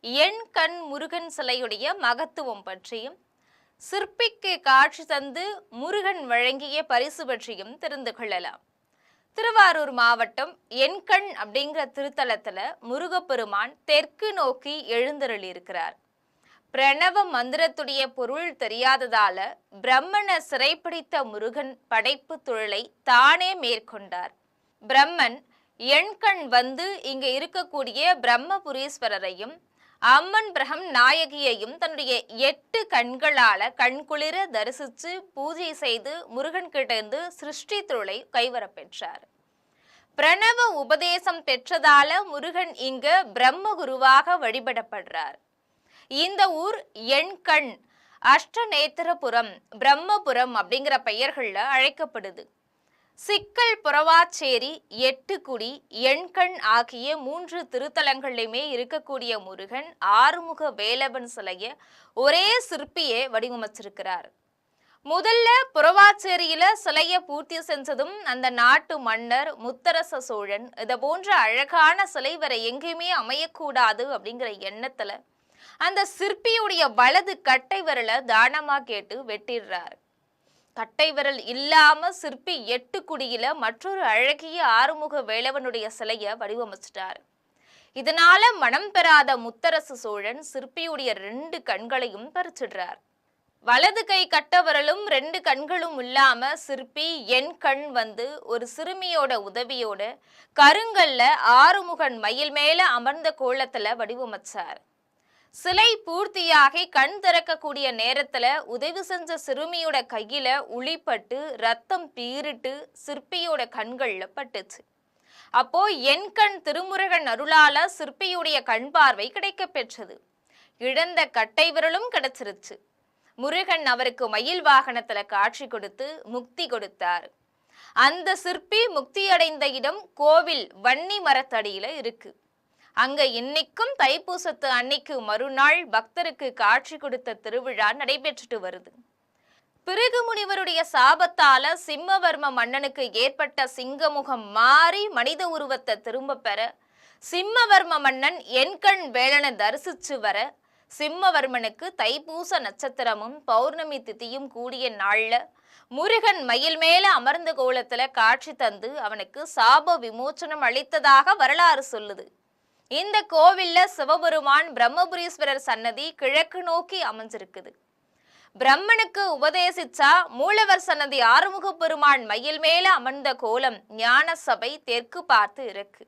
என் கண் முருகன் சிலையுடைய மகத்துவம் பற்றியும், சிற்பிக்கு காட்சி தந்து முருகன் வழங்கிய பரிசு பற்றியும் தெரிந்து கொள்ளலாம். திருவாரூர் மாவட்டம் எண்கண் அப்படிங்கிற திருத்தலத்துல முருகப்பெருமான் தெற்கு நோக்கி எழுந்தருளி இருக்கிறார். பிரணவ மந்திரத்துடைய பொருள் தெரியாததால பிரம்மனை சிறைப்பிடித்த முருகன் படைப்பு தொழிலை தானே மேற்கொண்டார். பிரம்மன் எண்கண் வந்து இங்க இருக்கக்கூடிய பிரம்மபுரீஸ்வரரையும் அம்மன் பிரகம் நாயகியையும் தன்னுடைய 8 கண்களால கண்குளிர தரிசித்து பூஜை செய்து முருகன் கிட்ட இருந்து சிருஷ்டி தொழிலை கைவரப் பெற்றார். பிரணவ உபதேசம் பெற்றதால முருகன் இங்க பிரம்மகுருவாக வழிபடப்படுறார். இந்த ஊர் எண்கண், அஷ்டநேத்திரபுரம், பிரம்மபுரம் அப்படிங்கிற பெயர்கள்ல அழைக்கப்படுது. சிக்கல், புறவாச்சேரி, எட்டுக்குடி, எண்கண் ஆகிய 3 திருத்தலங்களிலுமே இருக்கக்கூடிய முருகன் ஆறுமுக வேலவன் சிலைய ஒரே சிற்பியே வடிவமைச்சிருக்கிறார். முதல்ல புறவாச்சேரியில சிலைய பூர்த்தி செஞ்சதும் அந்த நாட்டு மன்னர் முத்தரச சோழன் இதை போன்ற அழகான சிலை வரை எங்கேயுமே அமையக்கூடாது அப்படிங்கிற எண்ணத்துல அந்த சிற்பியுடைய வலது கட்டை விரலை தானமா கேட்டு வெட்டிடுறாரு. கட்டை விரல் இல்லாம சிற்பி எட்டுக்குடியில மற்றொரு அழகிய ஆறுமுக வேலவனுடைய சிலைய வடிவமைச்சிட்டாரு. இதனால மனம் பெறாத முத்தரசு சோழன் சிற்பியுடைய 2 கண்களையும் பறிச்சிடுறார். வலது கை கட்ட விரலும் 2 கண்களும் இல்லாம சிற்பி என் கண் வந்து ஒரு சிறுமியோட உதவியோட கருங்கல்ல ஆறுமுகன் மயில் மேல அமர்ந்த கோலத்துல வடிவமைச்சார். சிலை பூர்த்தியாகி கண் திறக்கக்கூடிய நேரத்துல உதவி செஞ்ச சிறுமியோட கையில உளிப்பட்டு ரத்தம் பீரிட்டு சிற்பியோட கண்கள்ல பட்டுச்சு. அப்போ என் கண் திருமுருகன் அருளால சிற்பியுடைய கண் பார்வை கிடைக்க பெற்றது. இழந்த கட்டை விரலும் கிடைச்சிருச்சு. முருகன் அவருக்கு மயில் வாகனத்துல காட்சி கொடுத்து முக்தி கொடுத்தார். அந்த சிற்பி முக்தி அடைந்த இடம் கோவில் வன்னி மரத்தடியில இருக்கு. அங்க இன்னைக்கும் தைப்பூசத்து அன்னைக்கு மறுநாள் பக்தருக்கு காட்சி கொடுத்த திருவிழா நடைபெற்றுட்டு வருது. பிருகு முனிவருடைய சாபத்தால சிம்மவர்ம மன்னனுக்கு ஏற்பட்ட சிங்கமுகம் மாறி மனித உருவத்தை திரும்ப பெற சிம்மவர்ம மன்னன் எண்கண் வேலனை தரிசிச்சு வர சிம்மவர்மனுக்கு தைப்பூச நட்சத்திரமும் பௌர்ணமி திதியும் கூடிய நாள்ல முருகன் மயில் மேல அமர்ந்த கோலத்துல காட்சி தந்து அவனுக்கு சாப விமோச்சனம் அளித்ததாக வரலாறு சொல்லுது. இந்த கோவில்ல சிவபெருமான் பிரம்மபுரீஸ்வரர் சன்னதி கிழக்கு நோக்கி அமைஞ்சிருக்குது. பிரம்மனுக்கு உபதேசிச்சா மூலவர் சன்னதி ஆறுமுக பெருமான் மயில் மேல அமர்ந்த கோலம் ஞான சபை தெற்கு பார்த்து இருக்கு.